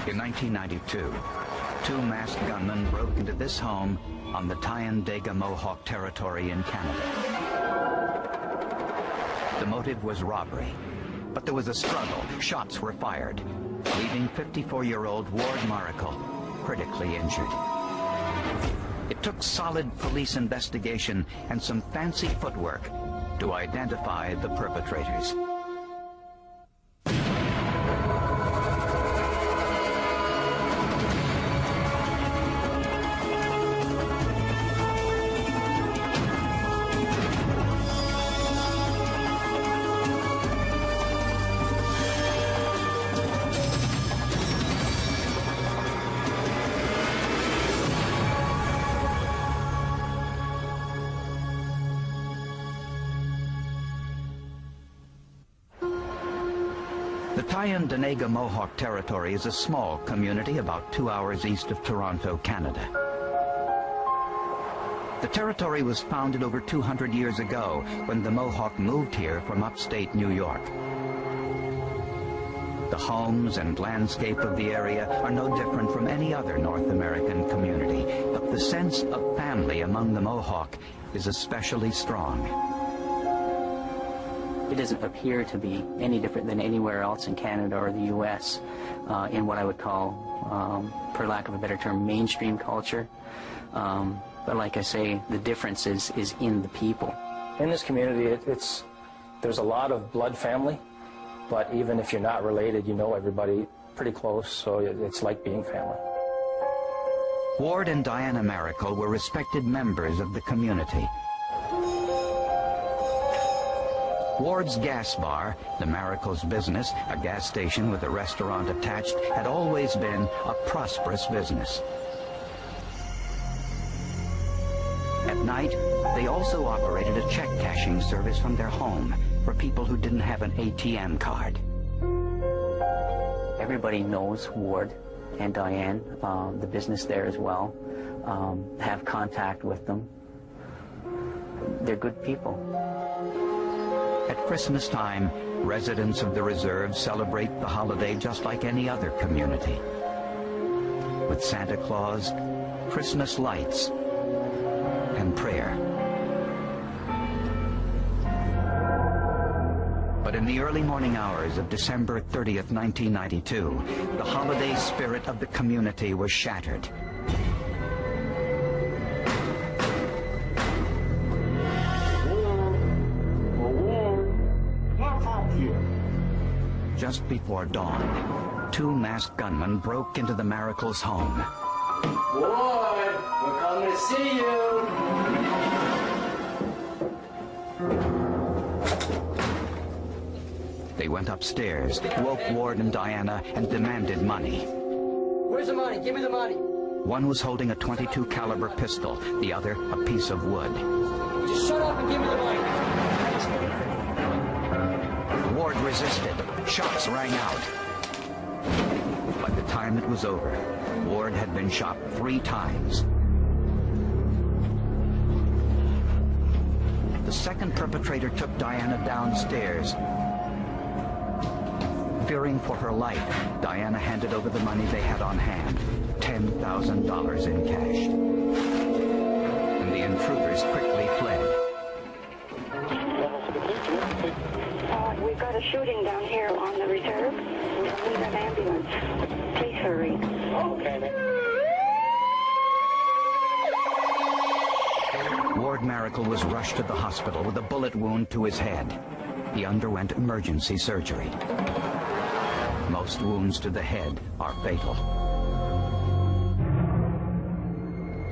In 1992, two masked gunmen broke into this home on the Tyendega-Mohawk territory in Canada. The motive was robbery, but there was a struggle. Shots were fired, leaving 54-year-old Ward Maracle critically injured. It took solid police investigation and some fancy footwork to identify the perpetrators. The Tyendega-Mohawk territory is a small community about 2 hours east of Toronto, Canada. The territory was founded over 200 years ago when the Mohawk moved here from upstate New York. The homes and landscape of the area are no different from any other North American community, but the sense of family among the Mohawk is especially strong. It doesn't appear to be any different than anywhere else in Canada or the U.S. In what I would call, for lack of a better term, mainstream culture. But like I say, the difference is in the people. In this community, there's a lot of blood family, but even if you're not related, you know everybody pretty close, so it's like being family. Ward and Diana Maracle were respected members of the community. Ward's gas bar, the Maracle's business, a gas station with a restaurant attached, had always been a prosperous business. At night, they also operated a check cashing service from their home for people who didn't have an ATM card. Everybody knows Ward and Diane, the business there as well, have contact with them. They're good people. At Christmas time, residents of the reserve celebrate the holiday just like any other community, with Santa Claus, Christmas lights, and prayer. But in the early morning hours of December 30th, 1992, the holiday spirit of the community was shattered. Just before dawn, two masked gunmen broke into the Maracle's home. Ward, we're coming to see you. They went upstairs, woke Ward and Diana, and demanded money. Where's the money? Give me the money. One was holding a .22 caliber pistol, the other a piece of wood. Just shut up and give me the money. Ward resisted. Shots rang out. By the time it was over, Ward had been shot 3 times. The second perpetrator took Diana downstairs. Fearing for her life, Diana handed over the money they had on hand, $10,000 in cash. And the intruders quickly fled. We've got a shooting down here on the reserve. We need an ambulance. Please hurry. Okay. Ward Maracle was rushed to the hospital with a bullet wound to his head. He underwent emergency surgery. Most wounds to the head are fatal.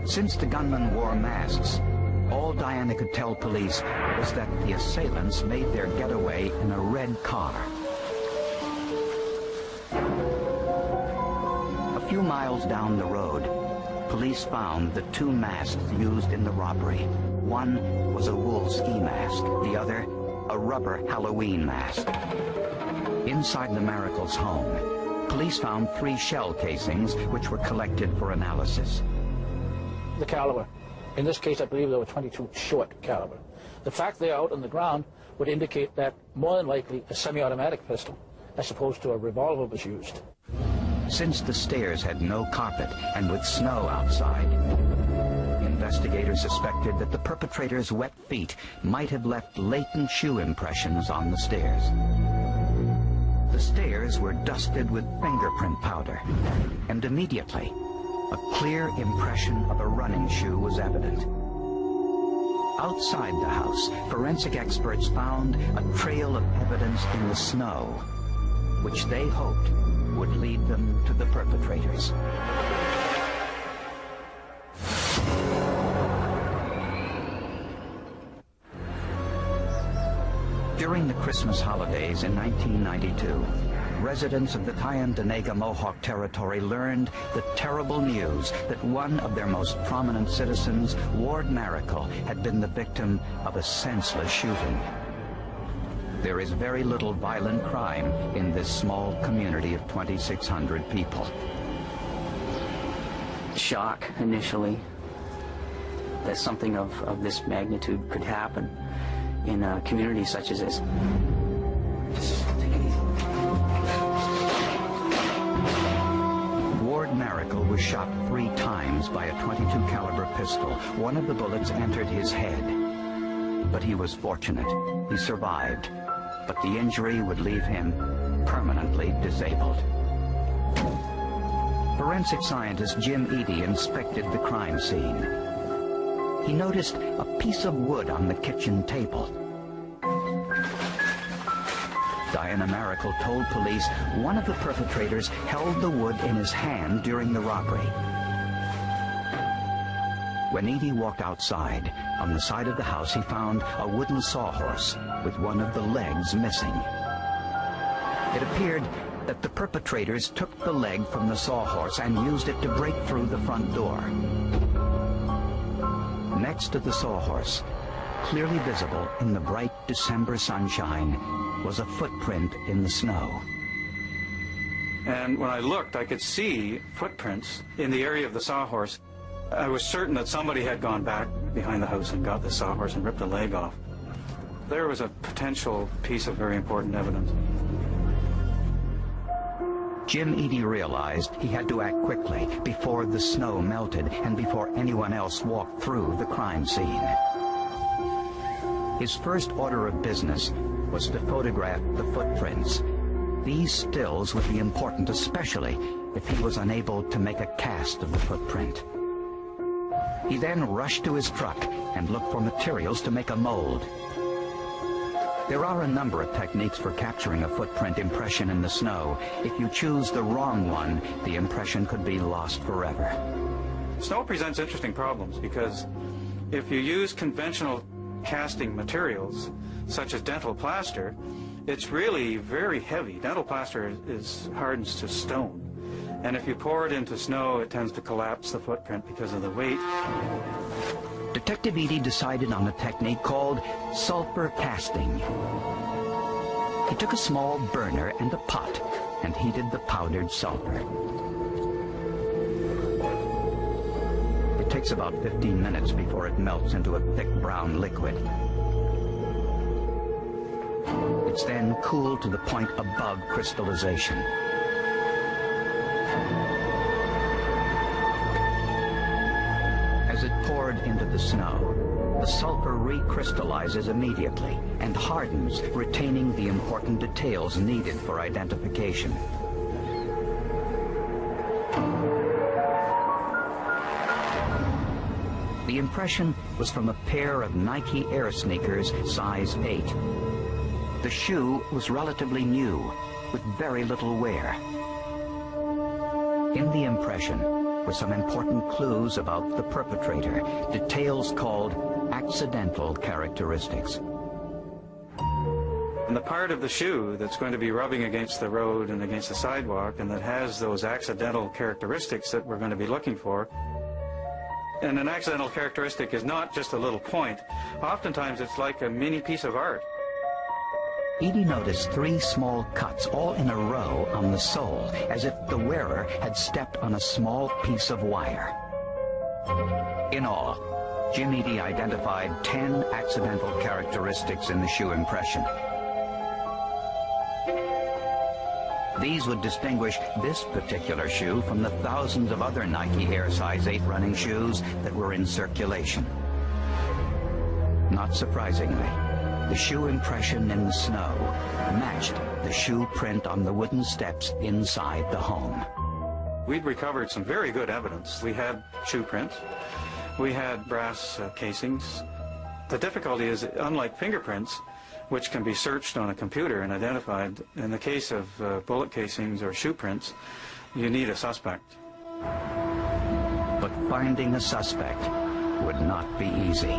Since the gunmen wore masks, all Diana could tell police was that the assailants made their getaway in a red car. A few miles down the road, police found the 2 masks used in the robbery. One was a wool ski mask, the other a rubber Halloween mask. Inside the Maracle's home, police found 3 shell casings which were collected for analysis. The caliber. In this case, I believe they were .22 short caliber. The fact they're out on the ground would indicate that more than likely a semi-automatic pistol, as opposed to a revolver, was used. Since the stairs had no carpet and with snow outside, investigators suspected that the perpetrator's wet feet might have left latent shoe impressions on the stairs. The stairs were dusted with fingerprint powder, and immediately, a clear impression of a running shoe was evident. Outside the house, forensic experts found a trail of evidence in the snow, which they hoped would lead them to the perpetrators. During the Christmas holidays in 1992, residents of the Tyendinaga Mohawk Territory learned the terrible news that one of their most prominent citizens, Ward Miracle, had been the victim of a senseless shooting. There is very little violent crime in this small community of 2,600 people. Shock initially that something of this magnitude could happen in a community such as this. Ward Miracle was shot 3 times by a .22 caliber pistol. One of the bullets entered his head, but he was fortunate. He survived, but the injury would leave him permanently disabled. Forensic scientist Jim Eady inspected the crime scene. He noticed a piece of wood on the kitchen table. Diana Miracle told police one of the perpetrators held the wood in his hand during the robbery. When Eady walked outside, on the side of the house he found a wooden sawhorse with one of the legs missing. It appeared that the perpetrators took the leg from the sawhorse and used it to break through the front door. Next to the sawhorse, clearly visible in the bright December sunshine, was a footprint in the snow. And when I looked, I could see footprints in the area of the sawhorse. I was certain that somebody had gone back behind the house and got the sawhorse and ripped the leg off. There was a potential piece of very important evidence. Jim Eady realized he had to act quickly before the snow melted and before anyone else walked through the crime scene. His first order of business was to photograph the footprints. These stills would be important, especially if he was unable to make a cast of the footprint. He then rushed to his truck and looked for materials to make a mold. There are a number of techniques for capturing a footprint impression in the snow. If you choose the wrong one, the impression could be lost forever. Snow presents interesting problems because if you use conventional casting materials, such as dental plaster, it's really very heavy. Dental plaster hardens to stone. And if you pour it into snow, it tends to collapse the footprint because of the weight. Detective Eady decided on a technique called sulfur casting. He took a small burner and a pot and heated the powdered sulfur. It takes about 15 minutes before it melts into a thick brown liquid. It's then cooled to the point above crystallization. As it poured into the snow, the sulfur recrystallizes immediately and hardens, retaining the important details needed for identification. The impression was from a pair of Nike Air sneakers size 8. The shoe was relatively new, with very little wear. In the impression were some important clues about the perpetrator, details called accidental characteristics. And the part of the shoe that's going to be rubbing against the road and against the sidewalk and that has those accidental characteristics that we're going to be looking for. And an accidental characteristic is not just a little point. Oftentimes it's like a mini piece of art. Eady noticed 3 small cuts all in a row on the sole, as if the wearer had stepped on a small piece of wire. In all, Jim Eady identified 10 accidental characteristics in the shoe impression. These would distinguish this particular shoe from the thousands of other Nike Air size 8 running shoes that were in circulation. Not surprisingly, the shoe impression in the snow matched the shoe print on the wooden steps inside the home. We'd recovered some very good evidence. We had shoe prints. We had brass casings. The difficulty is, unlike fingerprints, which can be searched on a computer and identified, in the case of bullet casings or shoe prints, you need a suspect. But finding a suspect would not be easy.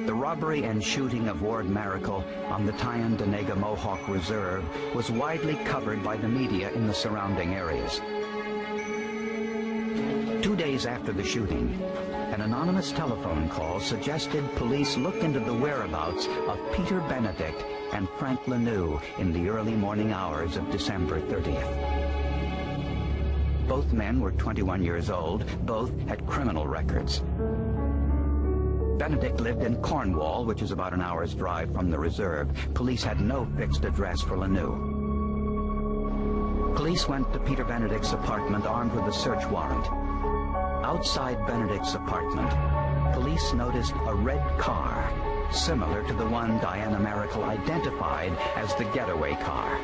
The robbery and shooting of Ward Maracle on the Tyne-Donega Mohawk Reserve was widely covered by the media in the surrounding areas. 2 days after the shooting, an anonymous telephone call suggested police look into the whereabouts of Peter Benedict and Frank Lanou in the early morning hours of December 30th. Both men were 21 years old. Both had criminal records. Benedict lived in Cornwall, which is about an hour's drive from the reserve. Police had no fixed address for Lanou. Police went to Peter Benedict's apartment armed with a search warrant. Outside Benedict's apartment, police noticed a red car, similar to the one Diana Maracle identified as the getaway car.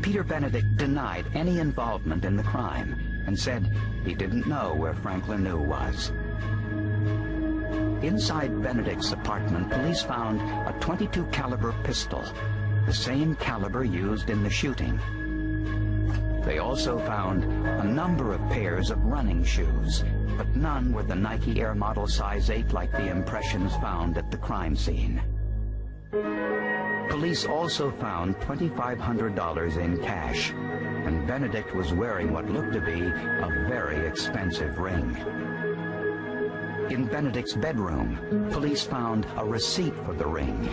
Peter Benedict denied any involvement in the crime and said he didn't know where Frank Lanou was. Inside Benedict's apartment, police found a .22 caliber pistol, the same caliber used in the shooting. They also found a number of pairs of running shoes, but none were the Nike Air Model size 8 like the impressions found at the crime scene. Police also found $2,500 in cash, and Benedict was wearing what looked to be a very expensive ring. In Benedict's bedroom, police found a receipt for the ring.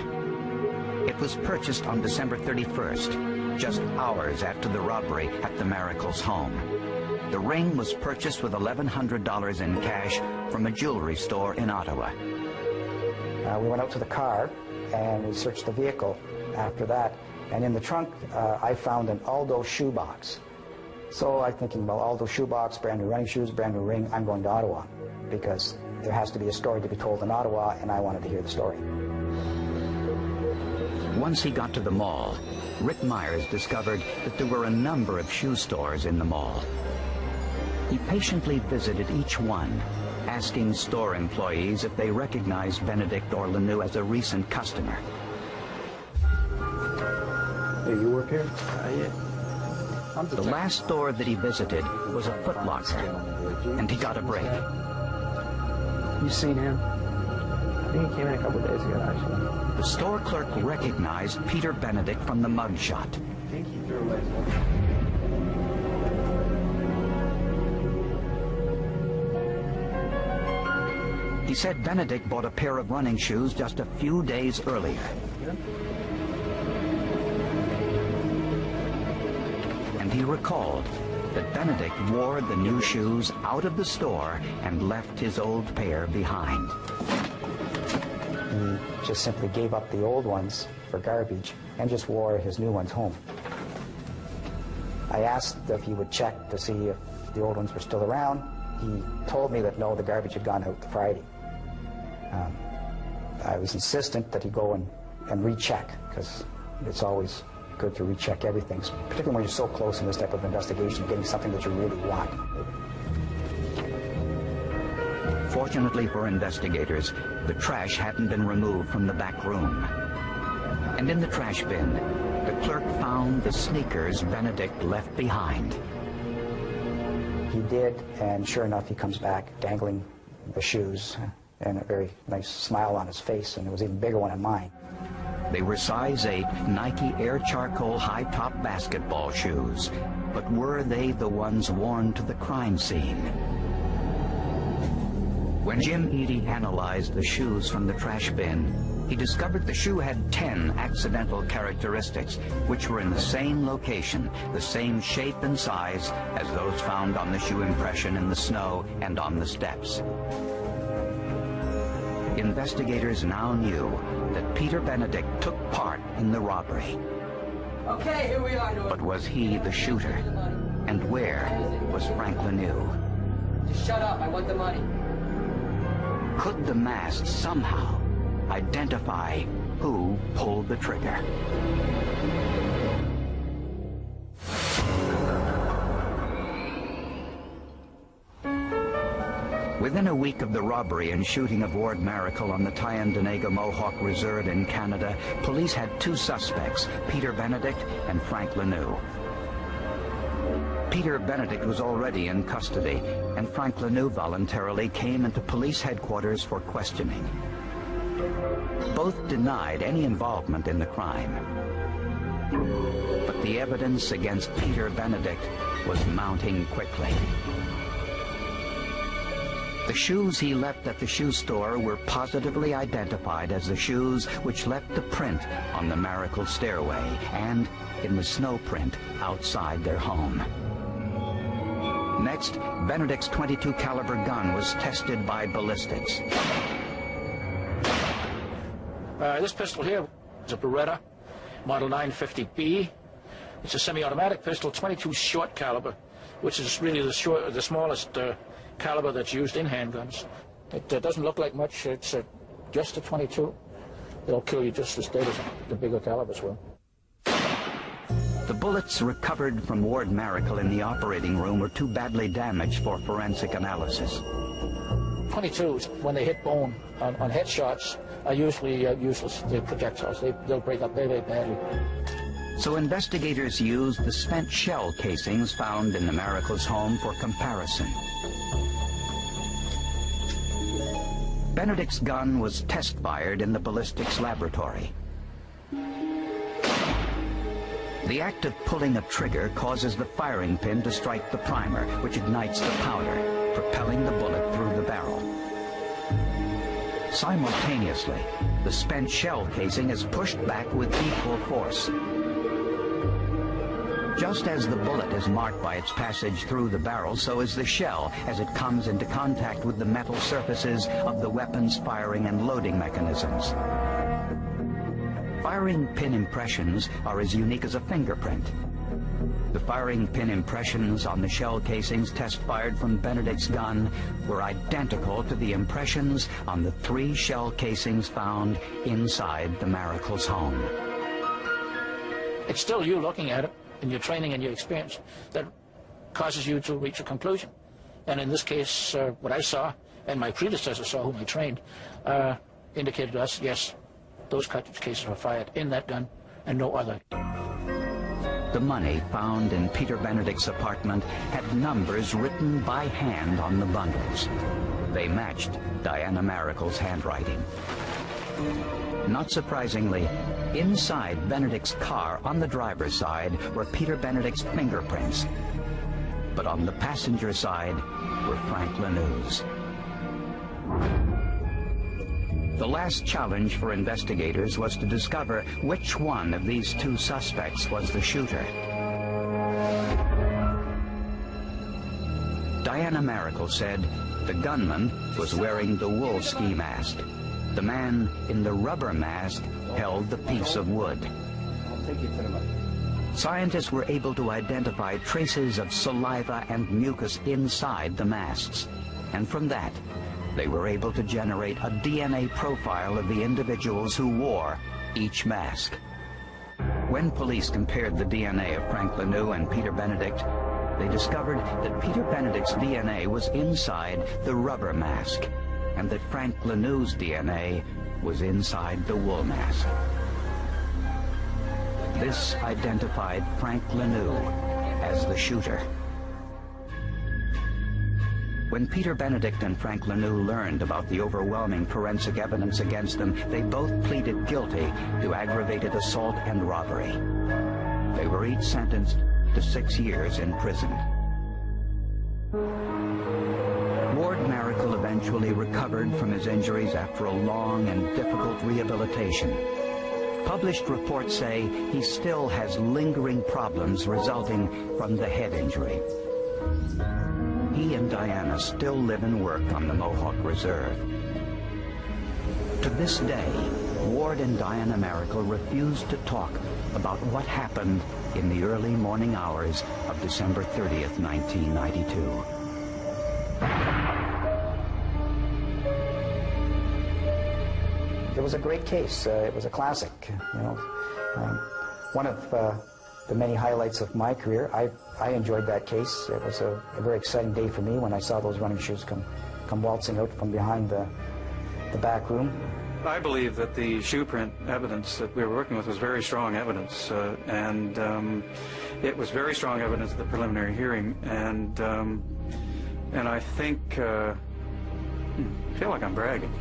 It was purchased on December 31st, just hours after the robbery at the Maracles' home. The ring was purchased with $1,100 in cash from a jewelry store in Ottawa. We went out to the car and we searched the vehicle after that. And in the trunk, I found an Aldo shoebox. So I'm thinking, well, Aldo shoebox, brand new running shoes, brand new ring, I'm going to Ottawa, because there has to be a story to be told in Ottawa, and I wanted to hear the story. Once he got to the mall, Rick Myers discovered that there were a number of shoe stores in the mall. He patiently visited each one, asking store employees if they recognized Benedict or Lanou as a recent customer. Hey, you work here? Yeah. The last store that he visited was a Foot Locker, and he got a break. You seen him? I think he came in a couple days ago, actually. The store clerk recognized Peter Benedict from the mugshot. I think he threw away. He said Benedict bought a pair of running shoes just a few days earlier. And he recalled that Benedict wore the new shoes out of the store and left his old pair behind. He just simply gave up the old ones for garbage and just wore his new ones home. I asked if he would check to see if the old ones were still around. He told me that no, the garbage had gone out Friday. I was insistent that he go and recheck, because it's always good to recheck everything, particularly when you're so close in this type of investigation, getting something that you really want. Fortunately for investigators, the trash hadn't been removed from the back room. And in the trash bin, the clerk found the sneakers Benedict left behind. He did, and sure enough, he comes back dangling the shoes and a very nice smile on his face, and it was an even bigger one on mine. They were size 8 Nike Air Charcoal high-top basketball shoes, but were they the ones worn to the crime scene? When Jim Eady analyzed the shoes from the trash bin, he discovered the shoe had 10 accidental characteristics, which were in the same location, the same shape and size as those found on the shoe impression in the snow and on the steps. Investigators now knew that Peter Benedict took part in the robbery. Okay, here we are. But was he the shooter? And where was Frank Lanoux? Just shut up, I want the money. Could the mask somehow identify who pulled the trigger? Within a week of the robbery and shooting of Ward Maracle on the Tyendinaga Mohawk Reserve in Canada, police had 2 suspects, Peter Benedict and Frank Lanoux. Peter Benedict was already in custody, and Frank Lanoux voluntarily came into police headquarters for questioning. Both denied any involvement in the crime. But the evidence against Peter Benedict was mounting quickly. The shoes he left at the shoe store were positively identified as the shoes which left the print on the Maracle stairway and in the snow print outside their home. Next, Benedict's .22 caliber gun was tested by ballistics. This pistol here is a Beretta, model 950B. It's a semi-automatic pistol, 22 short caliber, which is really the smallest caliber that's used in handguns. It doesn't look like much. It's just a 22. It'll kill you just as dead as the bigger calibers will. The bullets recovered from Ward Maracle in the operating room were too badly damaged for forensic analysis. 22s, when they hit bone on headshots, are usually useless. They're projectiles. They'll break up very, very badly. So investigators used the spent shell casings found in the Maracle's home for comparison. Benedict's gun was test-fired in the ballistics laboratory. The act of pulling a trigger causes the firing pin to strike the primer, which ignites the powder, propelling the bullet through the barrel. Simultaneously, the spent shell casing is pushed back with equal force. Just as the bullet is marked by its passage through the barrel, so is the shell as it comes into contact with the metal surfaces of the weapon's firing and loading mechanisms. Firing pin impressions are as unique as a fingerprint. The firing pin impressions on the shell casings test-fired from Benedict's gun were identical to the impressions on the 3 shell casings found inside the Maracle's home. It's still you looking at it, and your training and your experience, that causes you to reach a conclusion. And in this case, what I saw, and my predecessor saw, whom I trained, indicated to us, yes, those cartridge cases were fired in that gun and no other. The money found in Peter Benedict's apartment had numbers written by hand on the bundles. They matched Diana Maracle's handwriting. Not surprisingly, inside Benedict's car on the driver's side were Peter Benedict's fingerprints. But on the passenger side were Frank Lanoux's. The last challenge for investigators was to discover which one of these 2 suspects was the shooter. Diana Maracle said the gunman was wearing the wool ski mask. The man in the rubber mask held the piece of wood. Scientists were able to identify traces of saliva and mucus inside the masks, and from that, they were able to generate a DNA profile of the individuals who wore each mask. When police compared the DNA of Frank Lanoux and Peter Benedict, they discovered that Peter Benedict's DNA was inside the rubber mask, and that Frank Lanoux's DNA was inside the wool mask. This identified Frank Lanoux as the shooter. When Peter Benedict and Frank Lanoux learned about the overwhelming forensic evidence against them, they both pleaded guilty to aggravated assault and robbery. They were each sentenced to 6 years in prison. Ward Maracle eventually recovered from his injuries after a long and difficult rehabilitation. Published reports say he still has lingering problems resulting from the head injury. He and Diana still live and work on the Mohawk Reserve. To this day, Ward and Diana Maracle refuse to talk about what happened in the early morning hours of December 30th, 1992. It was a great case. It was a classic. You know, one of the many highlights of my career. I enjoyed that case. It was a very exciting day for me when I saw those running shoes come waltzing out from behind the back room. I believe that the shoe print evidence that we were working with was very strong evidence, and it was very strong evidence at the preliminary hearing, and I think, I feel like I'm bragging.